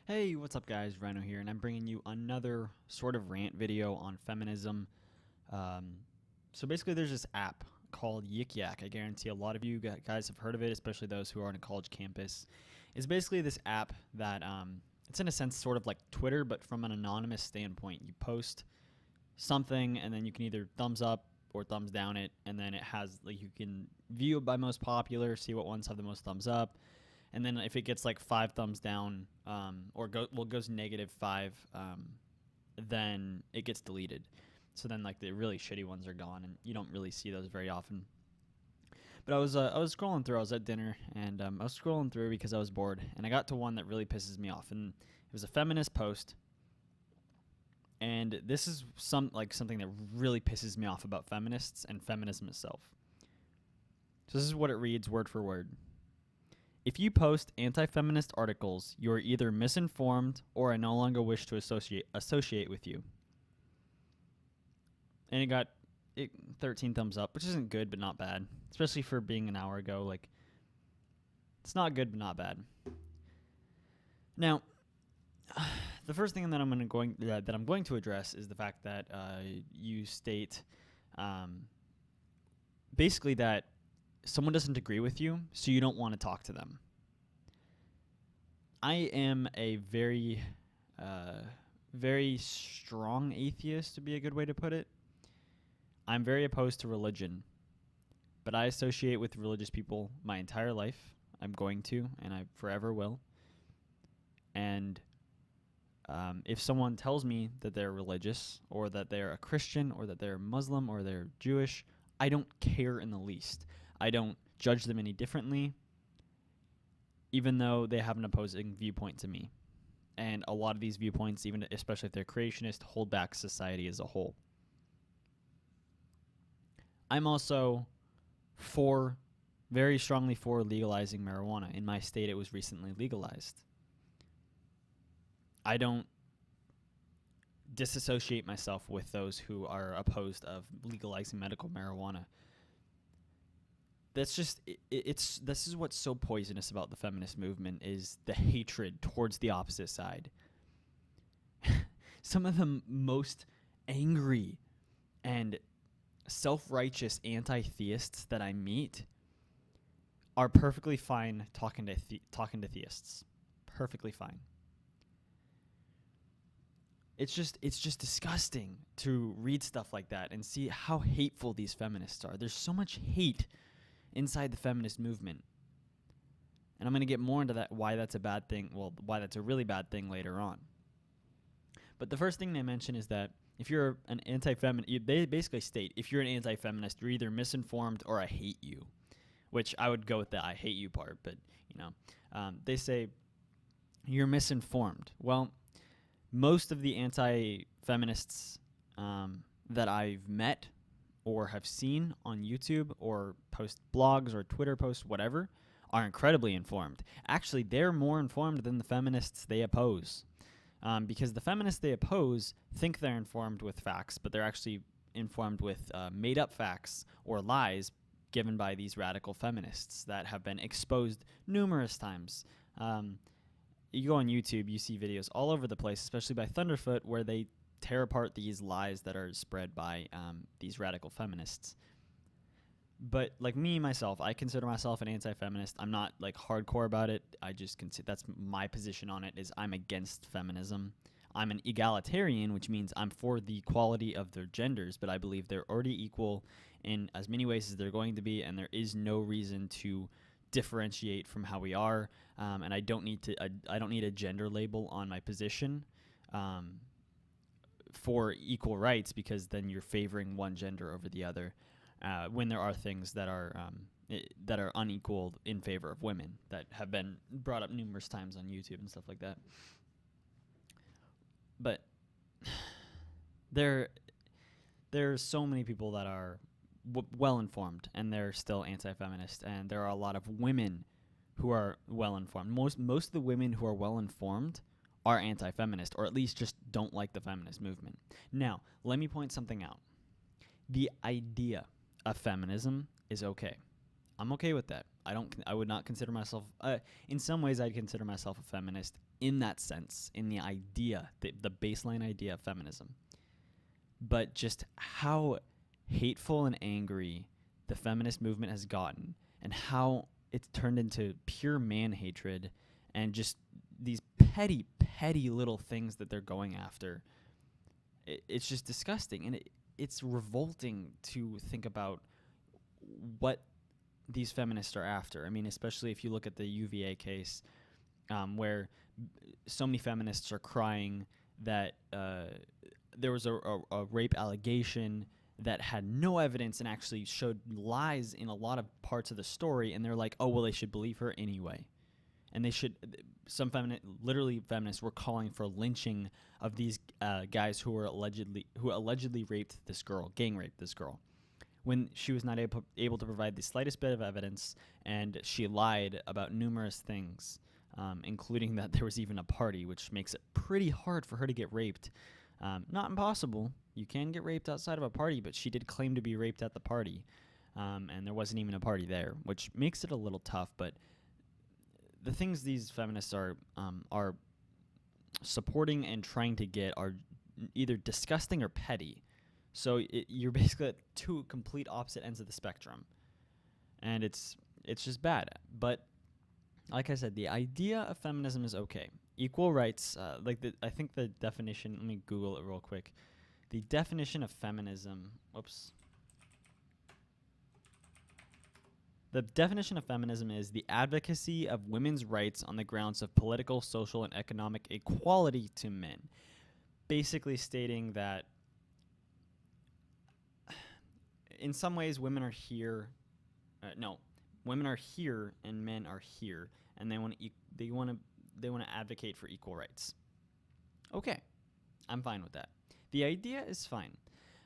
Hey, what's up guys, Rhino here, and I'm bringing you another sort of rant video on feminism. So basically there's this app called Yik Yak. I guarantee a lot of you guys have heard of it, especially those who are on a college campus. It's basically this app that, it's in a sense sort of like Twitter, but from an anonymous standpoint. You post something and then you can either thumbs up or thumbs down it, and then it has, like, you can view it by most popular, see what ones have the most thumbs up. And then if it gets like 5 thumbs down, goes -5, then it gets deleted. So then like the really shitty ones are gone, and you don't really see those very often. But I was scrolling through. I was at dinner, and I was scrolling through because I was bored, and I got to one that really pisses me off, and it was a feminist post. And this is something that really pisses me off about feminists and feminism itself. So this is what it reads word for word. If you post anti-feminist articles, you are either misinformed or I no longer wish to associate with you. And it got 13 thumbs up, which isn't good but not bad, especially for being an hour ago. Like, it's not good but not bad. Now, the first thing that I'm going to address is the fact that you state basically that someone doesn't agree with you, so you don't want to talk to them. I am a very, very strong atheist, to be a good way to put it. I'm very opposed to religion, but I associate with religious people my entire life. I'm going to, and I forever will. And if someone tells me that they're religious, or that they're a Christian, or that they're Muslim, or they're Jewish, I don't care in the least. I don't judge them any differently, even though they have an opposing viewpoint to me. And a lot of these viewpoints, even especially if they're creationist, hold back society as a whole. I'm also very strongly for legalizing marijuana. In my state, it was recently legalized. I don't disassociate myself with those who are opposed of legalizing medical marijuana. That's just this is what's so poisonous about the feminist movement, is the hatred towards the opposite side. Some of the most angry and self-righteous anti-theists that I meet are perfectly fine talking to theists. Perfectly fine. It's just disgusting to read stuff like that and see how hateful these feminists are. There's so much hate inside the feminist movement. And I'm going to get more into that, why that's a bad thing, why that's a really bad thing later on. But the first thing they mention is that if you're an anti-feminist, they basically state, if you're an anti-feminist, you're either misinformed or I hate you, which I would go with the I hate you part, but, they say you're misinformed. Well, most of the anti-feminists that I've met or have seen on YouTube or post blogs or Twitter posts, whatever, are incredibly informed. Actually, they're more informed than the feminists they oppose. Because the feminists they oppose think they're informed with facts, but they're actually informed with made-up facts or lies given by these radical feminists that have been exposed numerous times. You go on YouTube, you see videos all over the place, especially by Thunderfoot, where they tear apart these lies that are spread by these radical feminists. But like me, myself, I consider myself an anti-feminist. I'm not like hardcore about it. I just that's my position on it, is I'm against feminism. I'm an egalitarian, which means I'm for the equality of their genders, but I believe they're already equal in as many ways as they're going to be, and there is no reason to differentiate from how we are. And I don't need a gender label on my position for equal rights, because then you're favoring one gender over the other. When there are things that are unequal in favor of women that have been brought up numerous times on YouTube and stuff like that. But there's so many people that are well informed, and they're still anti-feminist, and there are a lot of women who are well informed. Most of the women who are well informed are anti-feminist, or at least just don't like the feminist movement. Now, let me point something out. The idea of feminism is okay. I'm okay with that. I would not consider myself, in some ways I'd consider myself a feminist. in that sense, in the idea, the baseline idea of feminism. But just how hateful and angry the feminist movement has gotten, and how it's turned into pure man hatred and just these petty little things that they're going after. It's just disgusting, and it's revolting to think about what these feminists are after. I mean, especially if you look at the UVA case, where so many feminists are crying that there was a rape allegation that had no evidence and actually showed lies in a lot of parts of the story, and they're like, oh, well, they should believe her anyway. And they should, literally feminists were calling for lynching of these guys who allegedly raped this girl, gang raped this girl, when she was not able to provide the slightest bit of evidence, and she lied about numerous things, including that there was even a party, which makes it pretty hard for her to get raped. Not impossible. You can get raped outside of a party, but she did claim to be raped at the party, and there wasn't even a party there, which makes it a little tough. But the things these feminists are supporting and trying to get are either disgusting or petty. So you're basically at two complete opposite ends of the spectrum, and it's just bad. But like I said, the idea of feminism is okay. Equal rights, I think the definition, let me Google it real quick. The definition of feminism, the definition of feminism is the advocacy of women's rights on the grounds of political, social, and economic equality to men. Basically stating that in some ways women are here, women are here and men are here, and they want to advocate for equal rights. Okay, I'm fine with that. The idea is fine.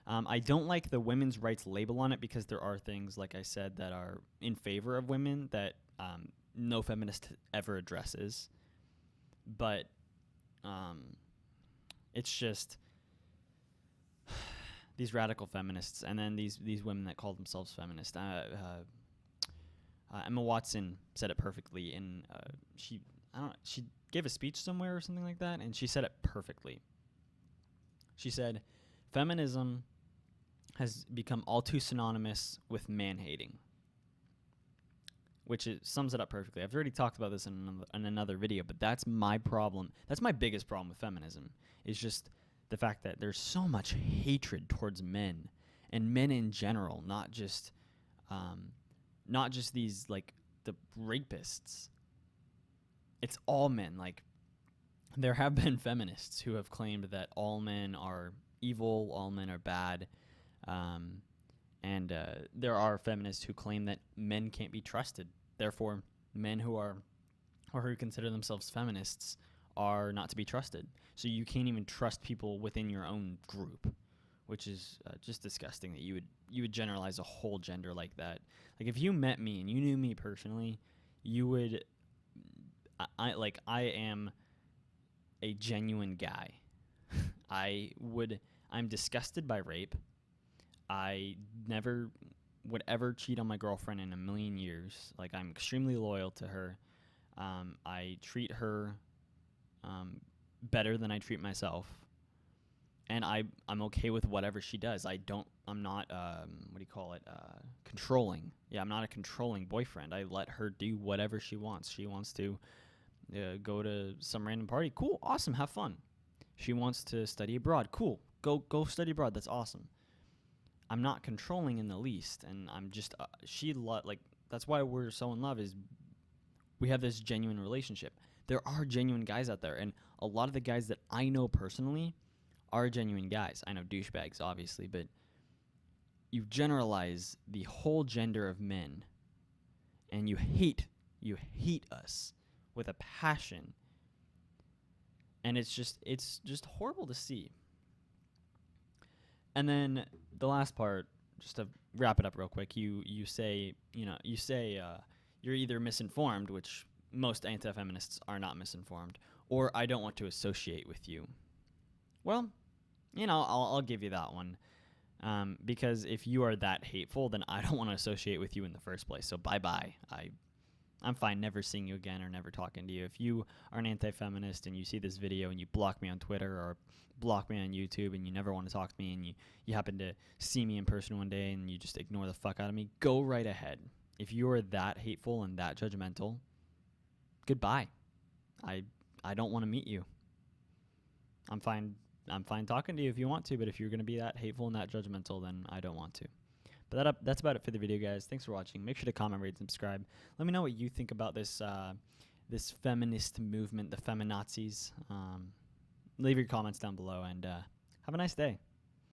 I don't like the women's rights label on it because there are things, like I said, that are in favor of women that no feminist ever addresses. But it's just these radical feminists, and then these women that call themselves feminist. Emma Watson said it perfectly, and she gave a speech somewhere or something like that, and she said it perfectly. She said, feminism has become all too synonymous with man-hating, which sums it up perfectly. I've already talked about this in another video, but that's my problem. That's my biggest problem with feminism, is just the fact that there's so much hatred towards men, and men in general, not just these, like, the rapists. It's all men. Like, there have been feminists who have claimed that all men are evil, all men are bad, and there are feminists who claim that men can't be trusted. Therefore, men who consider themselves feminists are not to be trusted. So you can't even trust people within your own group, which is just disgusting that you would generalize a whole gender like that. Like, if you met me and you knew me personally, you would. I am a genuine guy. I'm disgusted by rape. I never would ever cheat on my girlfriend in a million years. Like, I'm extremely loyal to her. I treat her better than I treat myself. And I'm okay with whatever she does. I'm not, controlling. Yeah, I'm not a controlling boyfriend. I let her do whatever she wants. She wants to go to some random party. Cool, awesome, have fun. She wants to study abroad. Cool, go study abroad. That's awesome. I'm not controlling in the least, and I'm just that's why we're so in love, is we have this genuine relationship. There are genuine guys out there, and a lot of the guys that I know personally are genuine guys. I know douchebags, obviously, but you generalize the whole gender of men, and you hate us with a passion, and it's just horrible to see. And then the last part, just to wrap it up real quick, you say you're either misinformed, which most anti-feminists are not misinformed, or I don't want to associate with you. Well, I'll give you that one, because if you are that hateful, then I don't want to associate with you in the first place. So bye-bye. I'm fine never seeing you again or never talking to you. If you are an anti-feminist and you see this video and you block me on Twitter or block me on YouTube and you never want to talk to me and you happen to see me in person one day and you just ignore the fuck out of me, go right ahead. If you're that hateful and that judgmental, goodbye. I don't want to meet you. I'm fine talking to you if you want to, but if you're going to be that hateful and that judgmental, then I don't want to. But that's about it for the video, guys. Thanks for watching. Make sure to comment, rate, and subscribe. Let me know what you think about this this feminist movement, the feminazis. Leave your comments down below, and have a nice day.